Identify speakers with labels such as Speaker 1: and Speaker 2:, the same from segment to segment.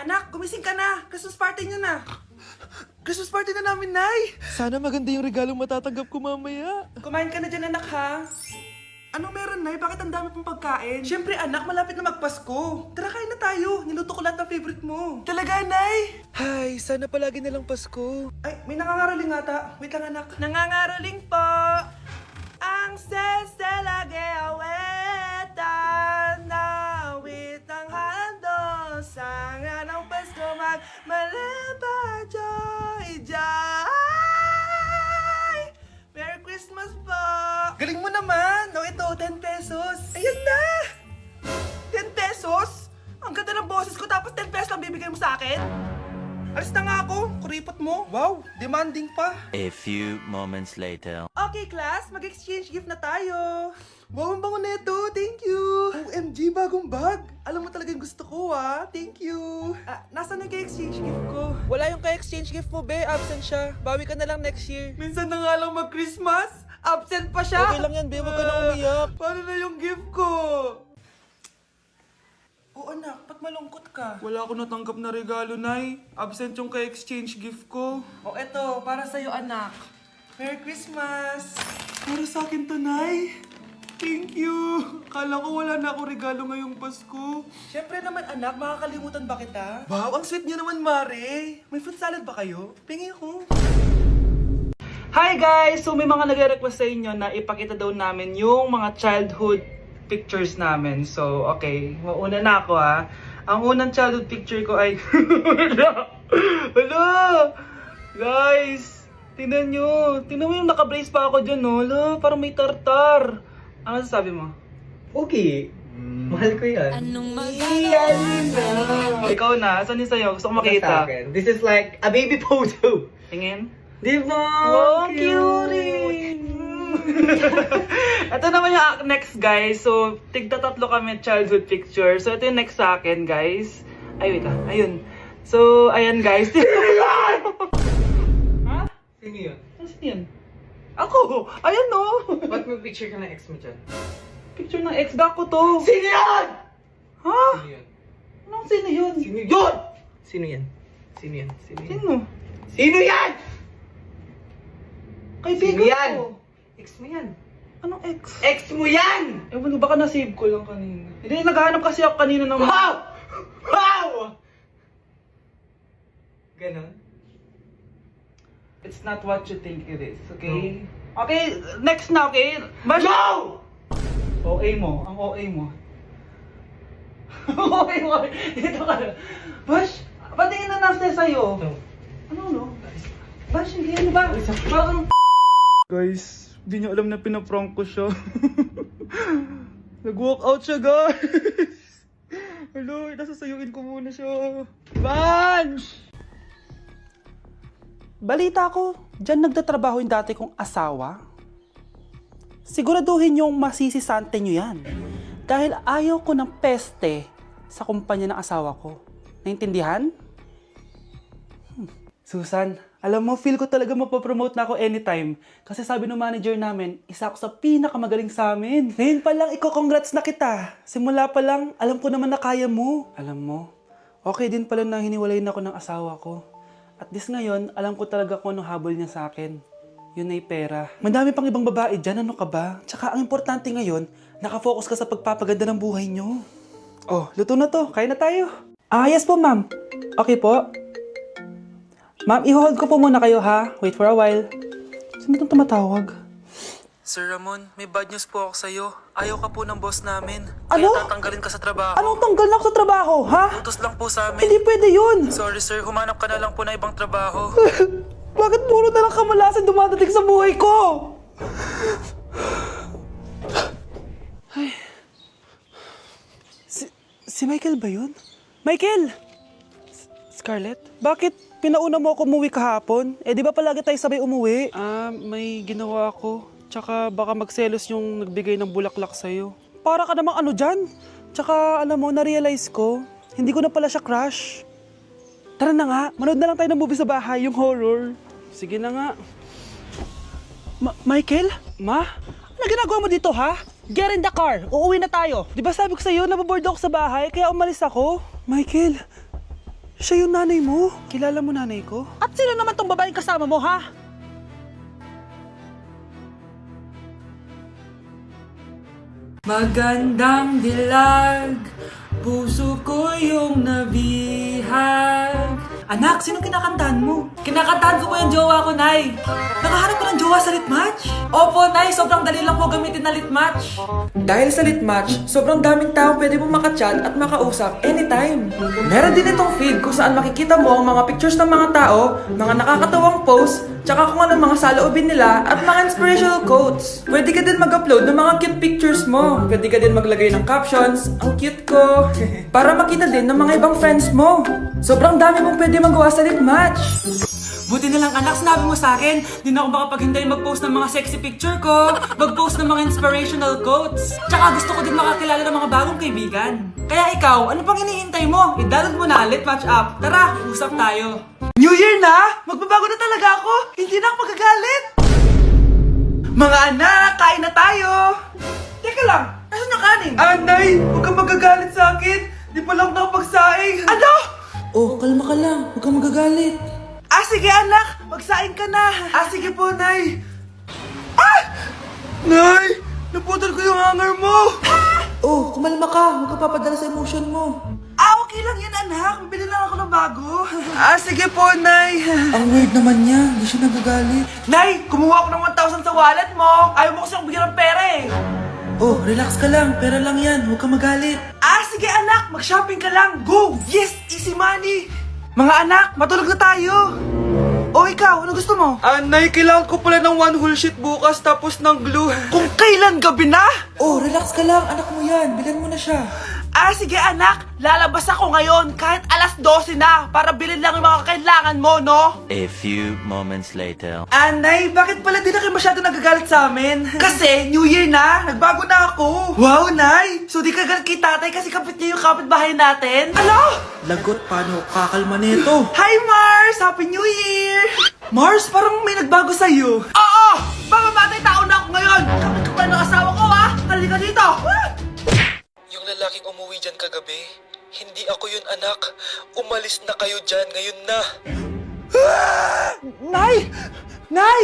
Speaker 1: Anak, gumising ka na! Christmas party niyo na! Christmas party na namin, Nay!
Speaker 2: Sana maganda yung regalong matatanggap ko mamaya.
Speaker 1: Kumain ka na dyan, anak, ha? Anong meron, Nay? Bakit ang dami pong pagkain? Siyempre, anak, malapit na magpasko. Tara, kain na tayo. Niluto ko lahat ng favorite mo. Talaga, Nay?
Speaker 2: Hay, sana palagi na lang Pasko.
Speaker 1: Ay, may nangangaraling ata. Wait lang, anak. Nangangaraling po ang seselage awetan na awit ang handog sa nga ng Pasko magmalaba joy joy. Merry Christmas po! Galing mo naman! O ito, 10 pesos. Ayan na! 10 pesos? Ang ganda ng boses ko tapos 10 pesos lang bibigay mo sa akin? Alis na nga ako, kuripot mo. Wow, demanding pa.
Speaker 3: A few moments later.
Speaker 1: Okay, class, mag-exchange gift na tayo. Wow, ang bango neto. Thank you. OMG, bagong bag. Alam mo talaga yung gusto ko, ah. Thank you. Nasaan yung exchange gift ko?
Speaker 2: Wala yung ka-exchange gift mo, be. Absent siya. Bawi ka na lang next year.
Speaker 1: Minsan na nga lang mag-Christmas. Absent pa siya.
Speaker 2: Okay lang yan, be. Huwag ka na umiyak.
Speaker 1: Paano na yung gift ko? Oo, anak. Ba't malungkot ka?
Speaker 4: Wala ako natanggap na regalo, Nay. Absent yung ka-exchange gift ko.
Speaker 1: O eto, para sa'yo, anak. Merry Christmas.
Speaker 4: Para sa akin to, Nay. Thank you. Kala ko wala na ako regalo ngayong Pasko.
Speaker 1: Siyempre naman, anak. Makakalimutan ba kita? Wow, ang sweet niyo naman, Mare. May fruit salad ba kayo? Pingi ko. Hi guys! So may mga nagre-request sa inyo na ipakita daw namin yung mga childhood pictures namin. So, okay. Mauna na ako ha. Ang unang childhood picture ko ay... Hala! Guys! Tingnan nyo. Tingnan mo yung nakabrace pa ako dyan, no? Hala, parang may tartar. Ano sasabi mo?
Speaker 5: Okay. Mahal ko yan.
Speaker 1: Ikaw na. Saan yung sa'yo? Gusto ko makita.
Speaker 5: This is like a baby photo.
Speaker 1: Tingin.
Speaker 5: Di ba?
Speaker 1: Wow, cute! Ito naman yung next, guys. So, tigda tatlo kami childhood picture. So, ito yung next sa akin, guys. Ay, wait lang. Ayun. So, ayan, guys. Ha?
Speaker 5: Sino yun?
Speaker 1: Saan yun? Ako! Ayan, no!
Speaker 5: Ba't may picture ka ng ex mo dyan?
Speaker 1: Picture ng ex ko to.
Speaker 5: Sino yan?
Speaker 1: Ha?
Speaker 5: Sino yun?
Speaker 1: Anong sino yun?
Speaker 5: Sino yun? Sino yan? Sino yan? Sino yan?
Speaker 1: Sino?
Speaker 5: Sino yan?
Speaker 1: Kaibigan
Speaker 5: Sino yan?
Speaker 1: ko.
Speaker 5: Ex mo yan.
Speaker 1: Anong ex?
Speaker 5: Ex mo yan!
Speaker 1: Ewan, baka na-save ko lang kanina. Hindi, naghahanap kasi ako kanina ng...
Speaker 5: Wow! Wow! Ganon?
Speaker 1: It's not what you think it is, okay? Okay, next na, okay?
Speaker 5: No!
Speaker 1: OA mo, ang OA mo. OA mo, dito ka na. Bash, patingin na nasa sa'yo.
Speaker 5: No.
Speaker 1: Ano, no? Bash, hindi, ano ba? Parang...
Speaker 4: Guys, di nyo alam na pinaprank ko siya. Nag-walk out siya, guys. Hello, nasasayuin ko muna siya. Bunch!
Speaker 6: Balita ko, dyan nagtatrabaho yung dati kong asawa. Siguraduhin yung masisisante nyo yan. Dahil ayaw ko ng peste sa kumpanya ng asawa ko. Naintindihan? Susan, alam mo, feel ko talaga mapapromote na ako anytime. Kasi sabi ng manager namin, isa ako sa pinakamagaling sa amin. Ngayon pa lang, iko-congrats na kita. Simula pa lang, alam ko naman na kaya mo. Alam mo, okay din pala na hiniwalayin ako ng asawa ko. At this ngayon, alam ko talaga kung anong habol niya sa akin. Yun ay pera. Madami pang ibang babae dyan, ano ka ba? Tsaka ang importante ngayon, nakafocus ka sa pagpapaganda ng buhay niyo. Oh, luto na to. Kaya na tayo. Yes po, ma'am. Okay po. Ma'am, i-hold ko po muna kayo, ha? Wait for a while. Sino itong tumatawag?
Speaker 2: Sir Ramon, may bad news po ako sa'yo. Ayaw ka po ng boss namin.
Speaker 6: Ano?
Speaker 2: Kaya tatanggalin ka sa trabaho.
Speaker 6: Anong tanggal na ako sa trabaho, ha?
Speaker 2: Utos lang po sa amin.
Speaker 6: Hindi pwede yun.
Speaker 2: Sorry sir, humanap ka na lang po na ibang trabaho.
Speaker 6: Bakit puro na lang kamalasan dumadating sa buhay ko? Ay. Si Michael ba yun? Michael! Scarlett? Bakit pinauna mo ako umuwi kahapon? Eh di ba palagi tayo sabay umuwi? May ginawa ako. Tsaka baka magselos yung nagbigay ng bulaklak sa'yo. Para ka namang ano dyan? Tsaka alam mo, na-realize ko, hindi ko na pala siya crush. Tara na nga, manood na lang tayo ng movie sa bahay, yung horror. Sige na nga. Michael? Ma? Ano ginagawa mo dito, ha? Get in the car, uuwi na tayo. Di ba sabi ko sa'yo, nababoard ako sa bahay, kaya umalis ako? Michael, Siya yung nanay mo? Kilala mo nanay ko?
Speaker 4: At sino naman tong babaeng kasama mo, ha?
Speaker 2: Magandang dilag, puso ko yung nabihag.
Speaker 1: Anak, sino kinakantahan mo?
Speaker 2: Kinakantahan ko po yung jowa ko, Nay.
Speaker 1: Nakahanap ka ng jowa sa Litmatch?
Speaker 2: Opo, Nay, sobrang dali lang po gamitin na Litmatch. Dahil sa Litmatch, sobrang daming tao pwede mo makachat at makausap anytime. Meron din itong feed kung saan makikita mo ang mga pictures ng mga tao, mga nakakatawang posts, tsaka kung anong mga saloobin nila at mga inspirational quotes. Pwede ka din mag-upload ng mga cute pictures mo. Pwede ka din maglagay ng captions, ang cute ko, para makita din ng mga ibang friends mo. Sobrang dami mong pwede magawa sa Litmatch. Buti na lang anak, sinabi mo sa akin, di na ako makapaghintay mag-post ng mga sexy picture ko, mag-post ng mga inspirational quotes. Tsaka gusto ko din makakilala ng mga bagong kaibigan. Kaya ikaw, ano pang iniintay mo? I-download mo na Litmatch app. Tara, usap tayo.
Speaker 1: New Year na! Magbabago na talaga ako! Hindi na ako magagalit! Mga anak, kain na tayo! Teka lang, asan yung kanin? Anay, huwag kang magagalit sa akin! Di pa lang nakapagsaing! Ano?
Speaker 2: Oh, kalma ka lang. Huwag kang magagalit.
Speaker 1: Ah, sige anak! Magsaing ka na! Ah, sige po, Nay! Ah! Nay! Naputol ko yung hanger mo!
Speaker 2: Oh, kumalma ka. Huwag ka papadala sa emotion mo.
Speaker 1: Ah, okay lang yan, anak. Bibili lang ako ng bago. Ah, sige po, Nay.
Speaker 2: Ang weird naman niya. Hindi siya nagagalit.
Speaker 1: Nay, kumuha ako ng 1,000 sa wallet mo. Ayaw mo kasi akong bigyan ng pera eh.
Speaker 2: Oh, relax ka lang. Pera lang yan. Huwag ka magalit.
Speaker 1: Ah, sige anak. Mag-shopping ka lang. Go! Yes! Easy money! Mga anak, matulog na tayo. O ikaw, ano gusto mo? Nay, kailangan ko pala ng one whole sheet bukas tapos ng glue. Kung kailan gabi na?
Speaker 2: Oh, relax ka lang. Anak mo yan. Bilan mo na siya.
Speaker 1: Ah, sige anak. Lalabas ako ngayon kahit alas 12 na para bilhin lang yung mga kailangan mo, no?
Speaker 3: A few moments later.
Speaker 1: Nay, bakit pala di na kayo masyado nagagalit sa amin? Kasi, New Year na, nagbago na ako. Wow, Nay! So di ka galit kay tatay kasi kapit niya yung kapitbahay natin? Ano?
Speaker 2: Lagot, paano kakalma nito?
Speaker 1: Hi, Mars! Happy New Year! Mars, parang may nagbago sa'yo. Oo! Mamamatay tao na ako ngayon! Kapit ko pa ng asawa ko, ha? Halika dito!
Speaker 2: Yung lalaking umuwi dyan kagabi, hindi ako yun anak. Umalis na kayo dyan ngayon na.
Speaker 1: Nay! Nay!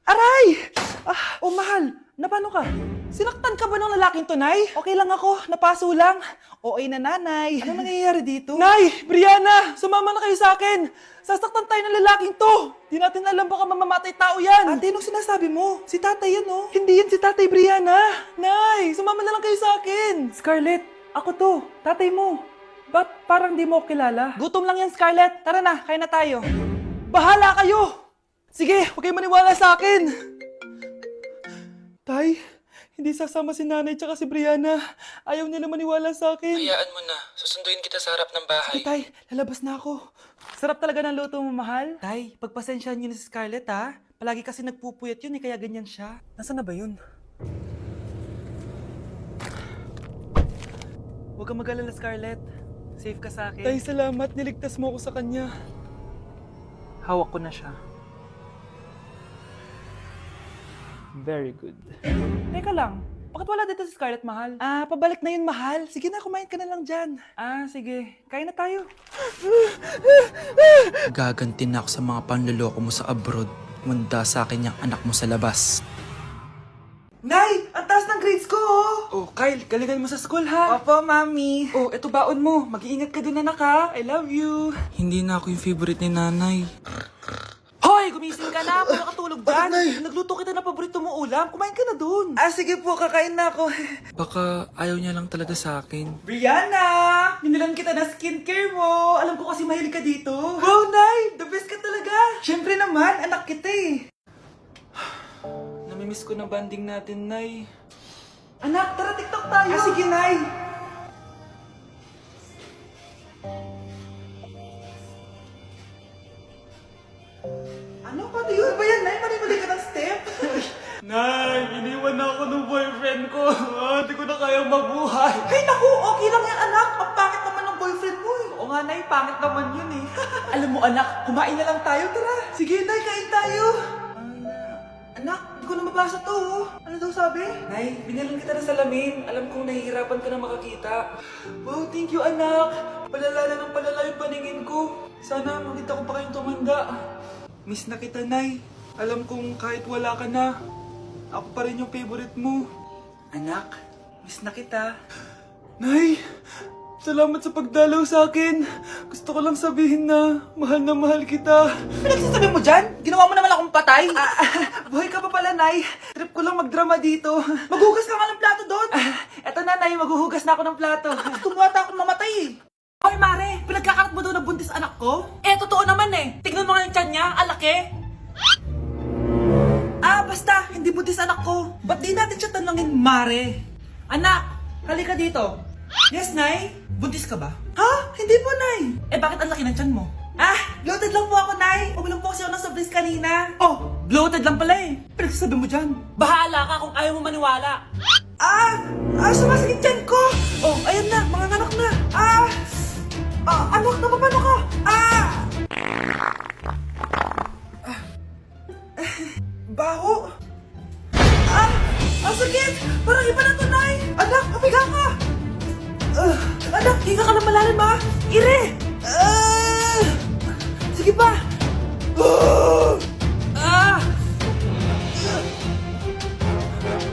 Speaker 1: Aray! Oh, mahal. Napano ka? Sinaktan ka ba ng lalaking to, Nay? Okay lang ako. Napaso lang. OA na nanay. Ano nangyayari dito? Nay! Brianna! Sumama na kayo sa akin! Sasaktan tayo ng lalaking to! Di natin alam baka mamamatay tao yan! Ate, anong sinasabi mo? Si tatay yan, oh. Hindi yan si tatay, Brianna! Nay! Sumama na lang kayo sa akin! Scarlett, ako to. Tatay mo. Ba't parang di mo ako kilala? Gutom lang yan, Scarlett. Tara na, kain na tayo. Bahala kayo! Sige, huwag kayo maniwala sa akin! Tay, hindi sasama si nanay tsaka si Brianna. Ayaw nila maniwala sa akin.
Speaker 2: Hayaan mo na. Susunduin kita sa harap ng bahay.
Speaker 1: Sige, Tay, lalabas na ako. Sarap talaga ng luto mo, mahal. Tay, pagpasensyahan niyo na si Scarlett, ha? Palagi kasi nagpupuyat yun, kaya ganyan siya. Nasaan na ba yun? Huwag kang mag-alala, Scarlett. Safe ka sa akin. Tay, salamat. Niligtas mo ako sa kanya. Hawak ko na siya. Very good. Teka lang, bakit wala dito si Scarlett, mahal? Ah, pabalik na yun, mahal. Sige na, kumain ka na lang dyan. Ah, sige. Kain na tayo.
Speaker 2: Gaganti na ako sa mga panloloko mo sa abroad. Manda sa akin yung anak mo sa labas.
Speaker 1: Nay! Ang taas ng grades ko, oh! Oh, Kyle, galingan mo sa school, ha? Opo, mami. Oh, eto baon mo. Mag-iingat ka dun, anak, ha? I love you.
Speaker 2: Hindi na ako yung favorite ni nanay.
Speaker 1: Hoy! Gumising ka na! Paano katulog dyan? Nagluto kita na paborito mo ulam. Kumain ka na dun. Ah, sige po. Kakain na ako.
Speaker 2: Baka ayaw niya lang talaga sa akin.
Speaker 1: Brianna! Binilan kita na skincare mo. Alam ko kasi mahilig ka dito. Wow, Nay! The best ka talaga. Siyempre naman, anak kita eh.
Speaker 2: Namimiss ko na banding natin, Nay.
Speaker 1: Anak, tara TikTok tayo. Ah, sige, Nay. Ano? Paano yun? Ba yan, Nay? Mali-mali ka ng step? Nay, iniwan na ako ng boyfriend ko. Hindi ko na kayang mabuhay. Ay, naku! Okay lang yan, anak. Ang pangit naman ng boyfriend mo eh. Oo nga, Nay. Pangit naman yun eh. Alam mo, anak, kumain na lang tayo. Tara. Sige, Nay. Kain tayo. Anak, hindi ko na mabasa to. Oh. Ano daw sabi? Nay, binalan kita ng salamin. Alam kong nahihirapan ka na makakita. Wow, thank you, anak. Palala na ng palala yung paningin ko. matanda. Miss na kita, Nay. Alam kong kahit wala ka na, ako pa rin yung favorite mo. Anak, miss na kita. Nay, salamat sa pagdalaw sa akin. Gusto ko lang sabihin na mahal kita.
Speaker 2: Pinagsasabi mo dyan? Ginawa mo naman akong patay.
Speaker 1: Buhay ka pa pala, Nay. Trip ko lang magdrama dito.
Speaker 2: Maghugas ka nga ng plato doon.
Speaker 1: Eto na, Nay. Maghuhugas na ako ng plato.
Speaker 2: Tumata akong mamatay eh. Hoy Mare, pinagkakarat mo daw na buntis anak ko? Totoo naman eh. Tignan mo nga yung tiyan niya, alaki. Basta, hindi buntis anak ko. Ba't di natin siya tanongin, Mare? Anak, halika dito. Yes, Nay? Buntis ka ba? Ha? Hindi po, Nay. Bakit ang laki ng tiyan mo? Bloated lang po ako, Nay. Uminom po kasi ako ng sobris kanina. Oh, bloated lang pala eh. Pinagsasabi mo dyan. Bahala ka kung ayaw mo maniwala. Sumasakit tiyan ko. Oh, ayan na, mga anak na. Anak, napapano ka? Baho. Ang sakit. Parang iba na to, Nay. Anak, papiga ka. Anak, hinga ka na malalim, ha? Ire. Sige pa.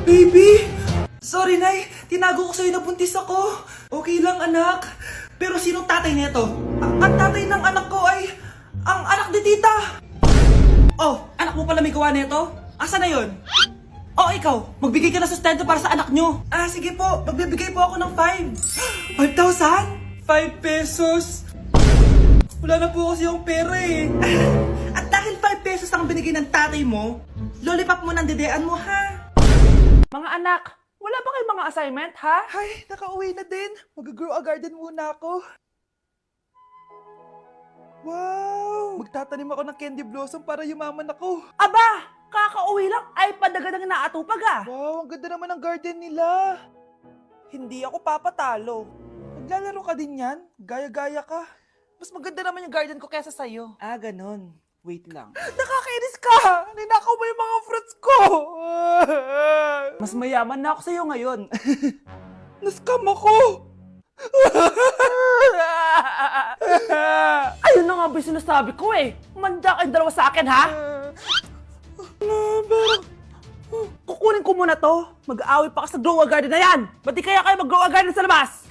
Speaker 2: Baby. Sorry, Nay. Tinago ko sa'yo na buntis ako. Okay lang, anak. Pero sinong tatay nito? Ang tatay ng anak ko ay ang anak ni tita. Oh, anak mo pala may gawa nito? Asa na yun? Oh, ikaw, magbigay ka ng sustento para sa anak nyo. Sige po, magbibigay po ako ng 5. 5,000?
Speaker 1: 5 pesos. Wala na po kasi yung pera eh.
Speaker 2: At dahil 5 pesos ang binigay ng tatay mo, lollipop mo ng dedean mo, ha?
Speaker 1: Mga anak, wala ba kayong mga assignment, ha?
Speaker 2: Ay, nakauwi na din. Mag-grow a garden muna ako. Wow! Magtatanim ako ng candy blossom para yumaman ako.
Speaker 1: Aba! Kakauwi lang ay padagadang naatupag ah!
Speaker 2: Wow, ang ganda naman ng garden nila. Hindi ako papatalo. Maglalaro ka din yan? Gaya-gaya ka. Mas maganda naman yung garden ko kaysa sa'yo. Ganon. Wait lang. Nakakainis ka! Ninakaw mo yung mga fruits ko!
Speaker 1: Mas mayaman na ako sa'yo ngayon.
Speaker 2: Nascam ako!
Speaker 1: Ayun na nga ba yung sinasabi ko eh. Manda kayong dalawa sa akin, ha? Kukunin ko muna to. Mag-aaway pa ka sa grow a garden na yan. Ba't di kaya kayo mag-grow a garden sa labas?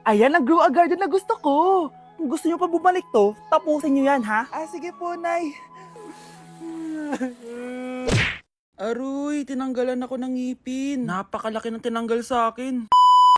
Speaker 1: Ayan ang grow a garden na gusto ko. Kung gusto nyo pa bumalik to, tapusin nyo yan, ha?
Speaker 2: Sige po, Nay.
Speaker 1: Aroy, tinanggalan ako ng ngipin. Napakalaki ng tinanggal sa akin.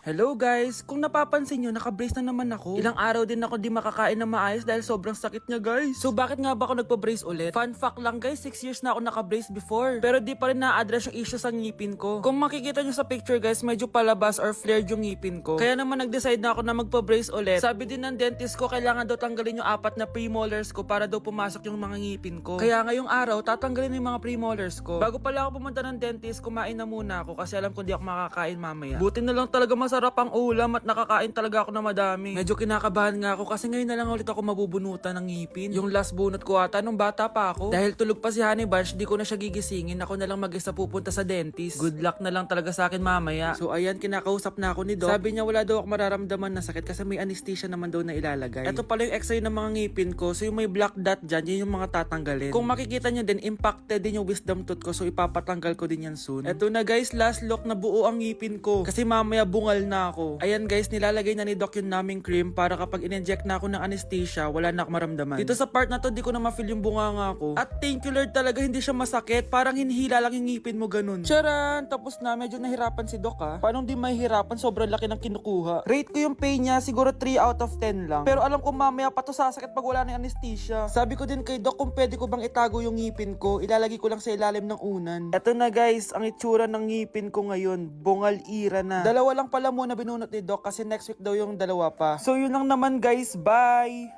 Speaker 1: Hello guys, kung napapansin nyo, naka-brace na naman ako. Ilang araw din ako di makakain na maayos dahil sobrang sakit niya guys. So bakit nga ba ako nagpa-brace ulit? Fun fact lang guys, 6 years na ako naka-brace before. Pero di pa rin na-address yung issue sa ngipin ko. Kung makikita nyo sa picture guys, medyo palabas or flared yung ngipin ko. Kaya naman nag-decide na ako na magpa-brace ulit. Sabi din ng dentist ko, kailangan daw tanggalin yung 4 na premolars ko para daw pumasok yung mga ngipin ko. Kaya ngayong araw, tatanggalin yung mga premolars ko. Bago pala ako pumunta ng dentist, kumain na muna ako kasi alam ko di ako makakain mamaya. Buti na lang talaga masarap ang ulam at nakakain talaga ako na madami. Medyo kinakabahan nga ako kasi ngayon na lang ulit ako mabubunutan ng ngipin. Yung last bunot ko ata nung bata pa ako. Dahil tulog pa si Honey Bunch, di ko na siya gigisingin. Ako na lang mag-isa pupunta sa dentist. Good luck na lang talaga sa akin mamaya. So ayan, kinakausap na ako ni Doc. Sabi niya wala daw ako mararamdaman na sakit kasi may anesthesia naman daw na ilalagay. Ito pala yung x-ray ng mga ngipin ko. So yung may black dot dyan, yun yung mga tatanggalin. Kung makikita niyo din, impacted din yung wisdom tooth ko. So ipapatanggal ko din yan soon. Ito na guys, last look na buo ang ngipin ko. Kasi mamaya bungal na ako. Ayan guys, nilalagay na ni Doc yung naming cream para kapag in-inject na ako ng anesthesia, wala na ako maramdaman. Dito sa part na to, di ko na ma-feel yung bunganga ko. At thank you Lord talaga, hindi siya masakit. Parang hinihila lang yung ngipin mo ganun. Charan! Tapos na, medyo nahirapan si Doc ha. Paano di mahihirapan? Sobrang laki ng kinukuha. Rate ko yung pain niya, siguro 3 out of 10 lang. Pero alam ko mamaya pa to sasakit pag wala na yung anesthesia. Sabi ko din kay Doc kung pwede ko bang itago yung ngipin ko, ilalagay ko lang sa ilalim ng unan. Eto na guys, ang itsura ng ngipin ko ngayon. Bungal ira na. Dalawa lang pala muna binunot ni Doc kasi next week daw yung dalawa pa. So yun lang naman guys, bye!